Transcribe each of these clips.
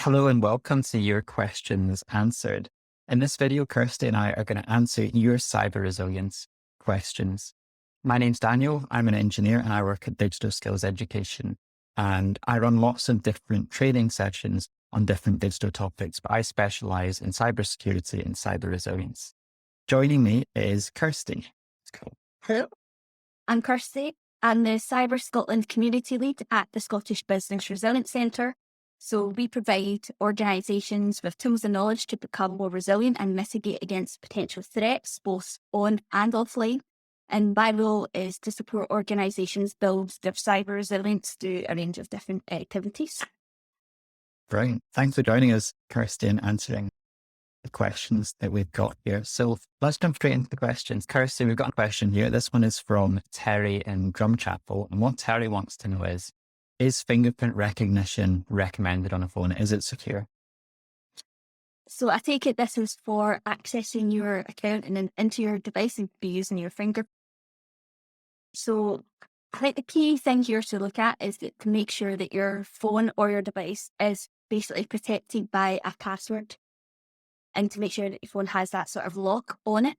Hello and welcome to Your Questions Answered. In this video, Kirstie and I are going to answer your cyber resilience questions. My name's Daniel. I'm an engineer and I work at Digital Skills Education. And I run lots of different training sessions on different digital topics, but I specialize in cybersecurity and cyber resilience. Joining me is Kirstie. Hello, I'm Kirstie. I'm the CyberScotland community lead at the Scottish Business Resilience Centre. So we provide organisations with tools and knowledge to become more resilient and mitigate against potential threats, both on and offline. And my role is to support organisations build their cyber resilience through a range of different activities. Brilliant. Thanks for joining us, Kirstie, and answering the questions that we've got here. So let's jump straight into the questions. Kirstie, we've got a question here. This one is from Terry in Drumchapel. And what Terry wants to know is fingerprint recognition recommended on a phone? Is it secure? So I take it this is for accessing your account and then into your device and be using your finger. So I think the key thing here to look at is to make sure that your phone or your device is basically protected by a password, and to make sure that your phone has that sort of lock on it.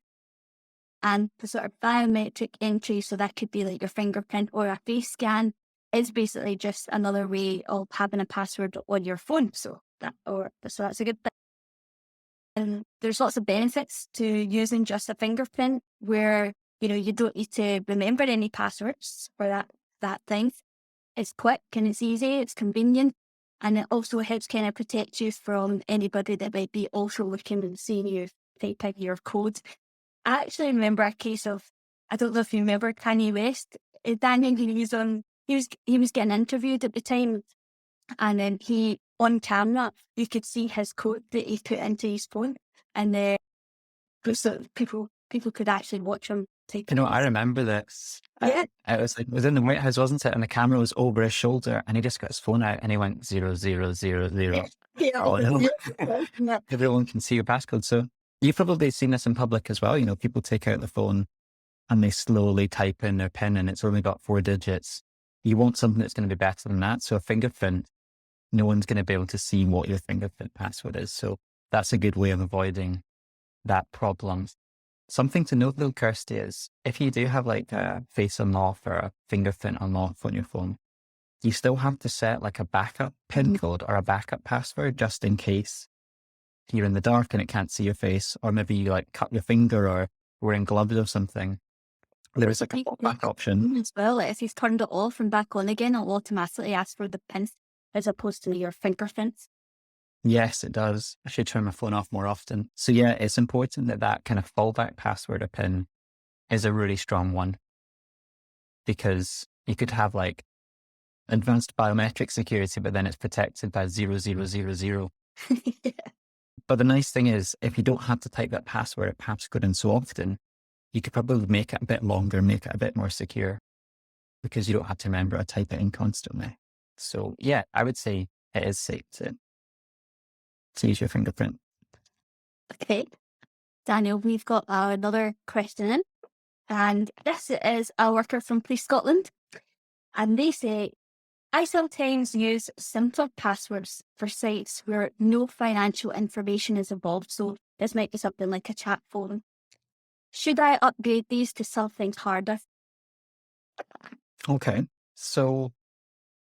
And the sort of biometric entry, so that could be like your fingerprint or a face scan, is basically just another way of having a password on your phone. So that's a good thing. And there's lots of benefits to using just a fingerprint where, you don't need to remember any passwords for that thing. It's quick and it's easy, it's convenient, and it also helps kind of protect you from anybody that might be also looking and seeing you type in your code. I actually remember a case of, I don't know if you remember Kanye West. Daniel, he was getting interviewed at the time, and then on camera, you could see his code that he put into his phone, and people could actually watch him type. I remember this. Yeah. It was in the White House, wasn't it? And the camera was over his shoulder, and he just got his phone out and he went 0000. Yeah. Everyone can see your passcode. So you've probably seen this in public as well. People take out the phone and they slowly type in their PIN, and it's only got 4 digits. You want something that's going to be better than that. So a fingerprint, no one's going to be able to see what your fingerprint password is. So that's a good way of avoiding that problem. Something to note though, Kirstie, is if you do have like a face unlock or a fingerprint unlock on your phone, you still have to set like a backup PIN code or a backup password just in case you're in the dark and it can't see your face, or maybe you like cut your finger or wearing gloves or something. There is like a fallback option as well. If you've turned it off and back on again, it'll automatically ask for the PIN as opposed to your fingerprints. Yes, it does. I should turn my phone off more often. So yeah, it's important that kind of fallback password or PIN is a really strong one, because you could have like advanced biometric security, but then it's protected by 0000. Yeah. But the nice thing is, if you don't have to type that password in so often, you could probably make it a bit longer, make it a bit more secure, because you don't have to remember to type it in constantly. So yeah, I would say it is safe to use your fingerprint. Okay. Daniel, we've got another question in, and this is a worker from Police Scotland, and they say, I sometimes use simpler passwords for sites where no financial information is involved. So this might be something like a chat phone. Should I upgrade these to something harder? Okay. So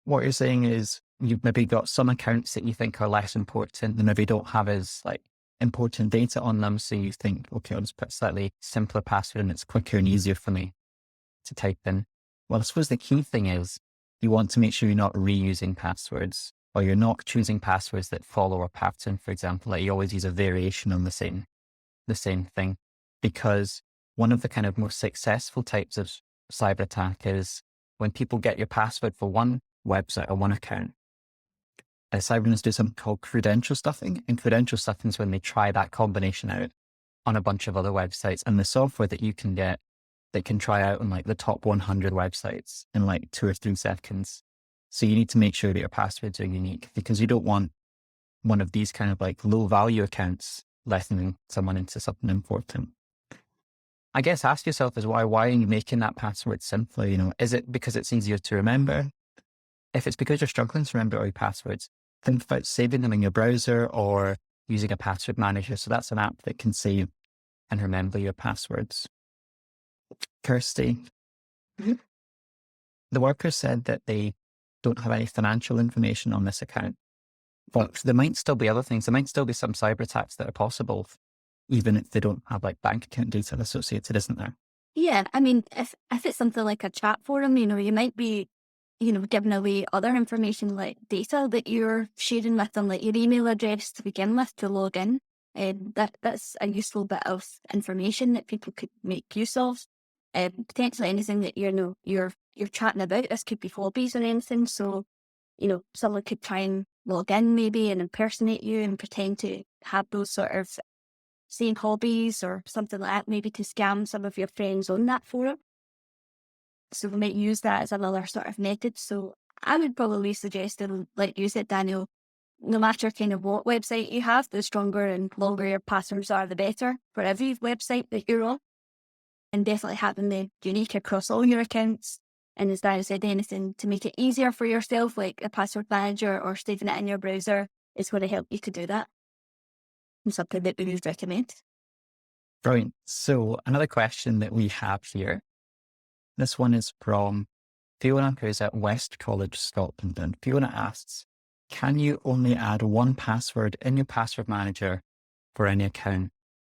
what you're saying is you've maybe got some accounts that you think are less important and maybe don't have as like important data on them. So you think, okay, I'll just put a slightly simpler password and it's quicker and easier for me to type in. Well, I suppose the key thing is you want to make sure you're not reusing passwords, or you're not choosing passwords that follow a pattern. For example, like you always use a variation on the same thing, because one of the kind of most successful types of cyber attack is when people get your password for one website or one account. Cybercriminals do something called credential stuffing, and credential stuffing is when they try that combination out on a bunch of other websites, and the software that you can get that can try out on like the top 100 websites in like 2 or 3 seconds. So you need to make sure that your passwords are unique, because you don't want one of these kind of like low value accounts letting someone into something important. I guess ask yourself is why are you making that password simpler? Is it because it's easier to remember? If it's because you're struggling to remember all your passwords, think about saving them in your browser or using a password manager. So that's an app that can save and remember your passwords. Kirstie, Mhm. the workers said that they don't have any financial information on this account, but there might still be other things. There might still be some cyber attacks that are possible, even if they don't have like bank account data associated, isn't there? Yeah, I mean, if it's something like a chat forum, you might be, giving away other information like data that you're sharing with them, like your email address to begin with to log in. And that's a useful bit of information that people could make use of. Potentially anything that you're chatting about. This could be hobbies or anything. So, someone could try and log in maybe and impersonate you and pretend to have those sort of same hobbies or something like that, maybe to scam some of your friends on that forum. So we might use that as another sort of method. So I would probably suggest, and like you said, Daniel, no matter kind of what website you have, the stronger and longer your passwords are, the better for every website that you're on. And definitely having them unique across all your accounts. And as Daniel said, anything to make it easier for yourself, like a password manager or saving it in your browser, is going to help you to do that. And something that we would recommend. Brilliant. So another question that we have here, this one is from Fiona, who's at West College, Scotland. And Fiona asks, can you only add one password in your password manager for any account?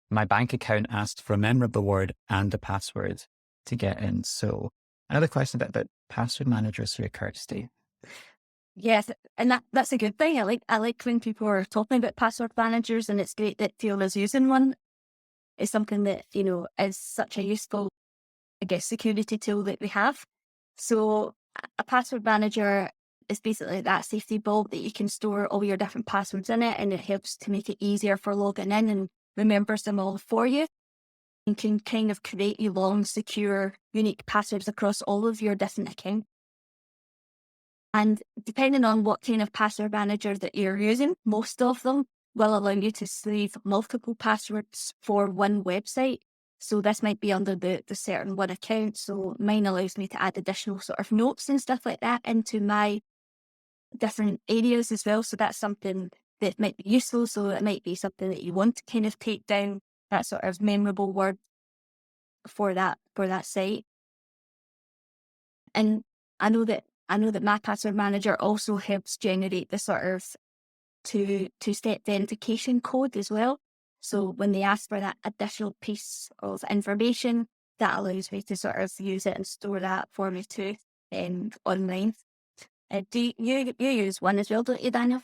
My bank account asked for a memorable word and a password to get in. So another question about password managers here, Kirstie. Yes, and that's a good thing. I like when people are talking about password managers, and it's great that Fiona's using one. It's something that, is such a useful, I guess, security tool that we have. So a password manager is basically that safety vault that you can store all your different passwords in it, and it helps to make it easier for logging in and remembers them all for you, and can kind of create you long, secure, unique passwords across all of your different accounts. And depending on what kind of password manager that you're using, most of them will allow you to save multiple passwords for one website. So this might be under the certain one account. So mine allows me to add additional sort of notes and stuff like that into my different areas as well. So that's something that might be useful. So it might be something that you want to kind of take down, that sort of memorable word for that site. And I know that my password manager also helps generate the sort of two-step verification code as well. So when they ask for that additional piece of information, that allows me to sort of use it and store that for me too, online. Do you use one as well, don't you, Daniel?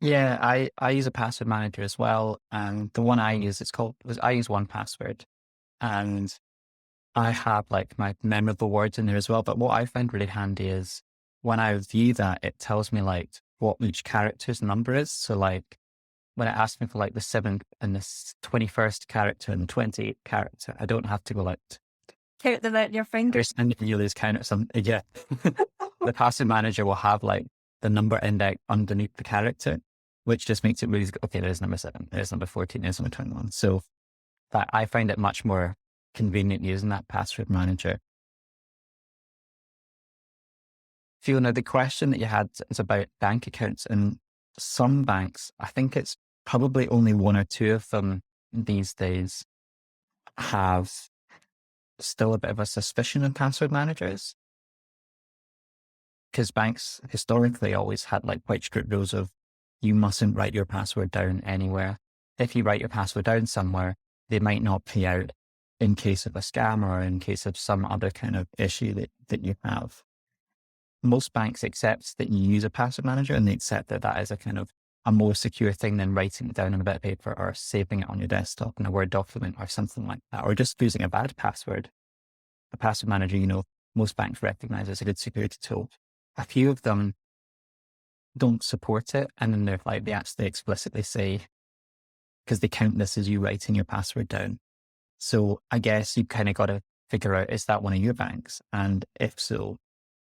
Yeah, I use a password manager as well. And the one I use, I use 1Password. And I have like my memorable words in there as well. But what I find really handy is when I view that, it tells me like what each character's number is. So like when it asks me for like the 7th and the 21st character and the 28th character, I don't have to go like, Count them out in your fingers. and you lose count or something. Yeah. The password manager will have like the number index underneath the character, which just makes it really, okay, there's number 7, there's number 14, there's number 21. So that I find it much more convenient using that password manager. Fiona, the question that you had is about bank accounts, and some banks, I think it's probably only one or two of them these days, have still a bit of a suspicion of password managers. Because banks historically always had like quite strict rules of you mustn't write your password down anywhere. If you write your password down somewhere, they might not pay out in case of a scam or in case of some other kind of issue that you have. Most banks accept that you use a password manager, and they accept that that is a kind of a more secure thing than writing it down on a bit of paper or saving it on your desktop in a Word document or something like that, or just using a bad password. A password manager, most banks recognize as a good security tool. A few of them don't support it, and then they actually explicitly say, because they count this as you writing your password down. So I guess you kind of got to figure out, is that one of your banks? And if so,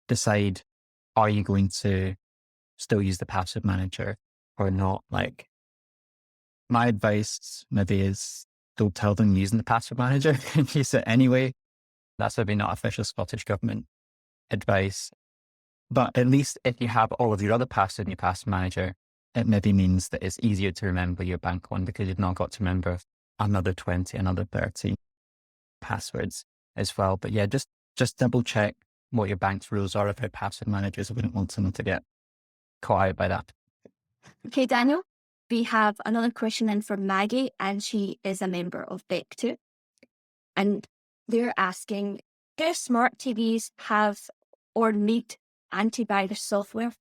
decide, are you going to still use the password manager or not? Like, my advice maybe is don't tell them using the password manager and use it anyway. That's maybe not official Scottish government advice. But at least if you have all of your other passwords in your password manager, it maybe means that it's easier to remember your bank one because you've not got to remember another 20, another 30 passwords as well. But yeah, just double check what your bank's rules are about password managers. I wouldn't want someone to get caught out by that. Okay, Daniel, we have another question in from Maggie, and she is a member of BEC too. And they're asking, do smart TVs have or need antivirus software?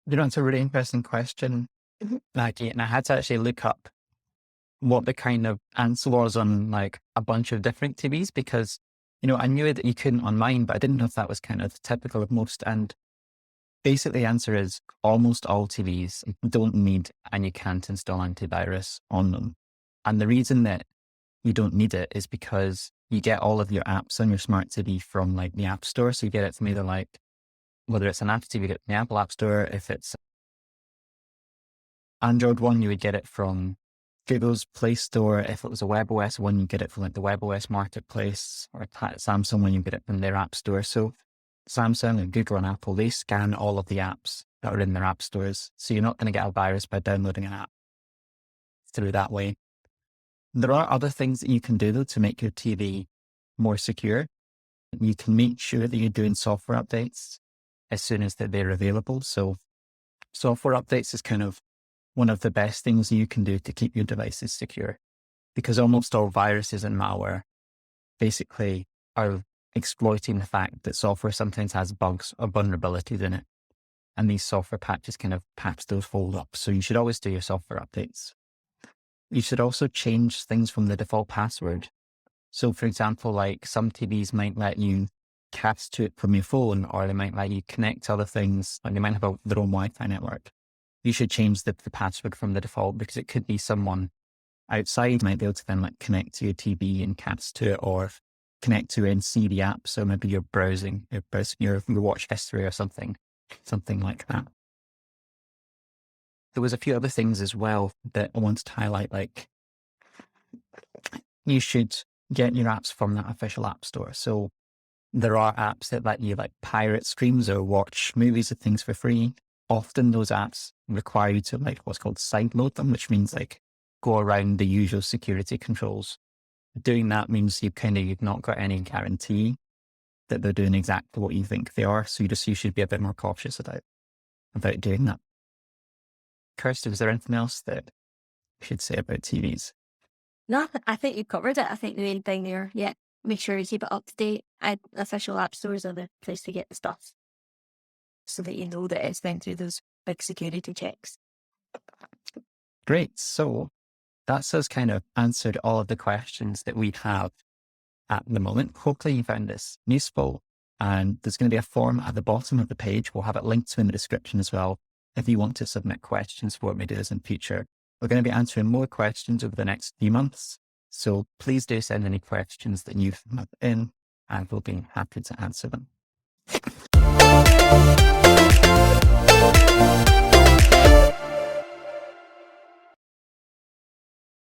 You know, it's a really interesting question, Maggie, and I had to actually look up what the kind of answer was on like a bunch of different TVs because, you know, I knew that you couldn't on mine, but I didn't know if that was kind of typical of most. And basically the answer is almost all TVs don't need and you can't install antivirus on them. And the reason that you don't need it is because you get all of your apps on your smart TV from like the App Store. So you get it from either like, whether it's an Apple TV, you get it from the Apple App Store. If it's Android one, you would get it from Google's Play Store. If it was a WebOS one, you get it from like the WebOS Marketplace, or Samsung one, you get it from their App Store. So Samsung and Google and Apple, they scan all of the apps that are in their app stores. So you're not going to get a virus by downloading an app through that way. There are other things that you can do though to make your TV more secure. You can make sure that you're doing software updates as soon as they're available. So software updates is kind of one of the best things you can do to keep your devices secure, because almost all viruses and malware basically are exploiting the fact that software sometimes has bugs or vulnerabilities in it. And these software patches kind of patch those holes up. So you should always do your software updates. You should also change things from the default password. So for example, like some TVs might let you cast to it from your phone, or they might let you connect to other things, like they might have their own Wi-Fi network. You should change the password from the default, because it could be someone outside might be able to then like connect to your TV and cast to it, or connect to it and see the app. So maybe you're browsing your watch history or something like that. There was a few other things as well that I wanted to highlight, like you should get your apps from that official app store. So there are apps that let you like pirate streams or watch movies and things for free. Often those apps require you to like what's called sideload them, which means like go around the usual security controls. Doing that means you've not got any guarantee that they're doing exactly what you think they are. So you should be a bit more cautious about doing that. Kirstie, is there anything else that you should say about TVs? No, I think you covered it. I think the main thing there, yeah, make sure you keep it up to date. And official app stores are the place to get the stuff, so that you know that it's been through those big security checks. Great. So that's us kind of answered all of the questions that we have at the moment. Hopefully you found this useful, and there's going to be a form at the bottom of the page. We'll have it linked to in the description as well if you want to submit questions for what we do in future. We're going to be answering more questions over the next few months. So please do send any questions that you've put in, and we'll be happy to answer them.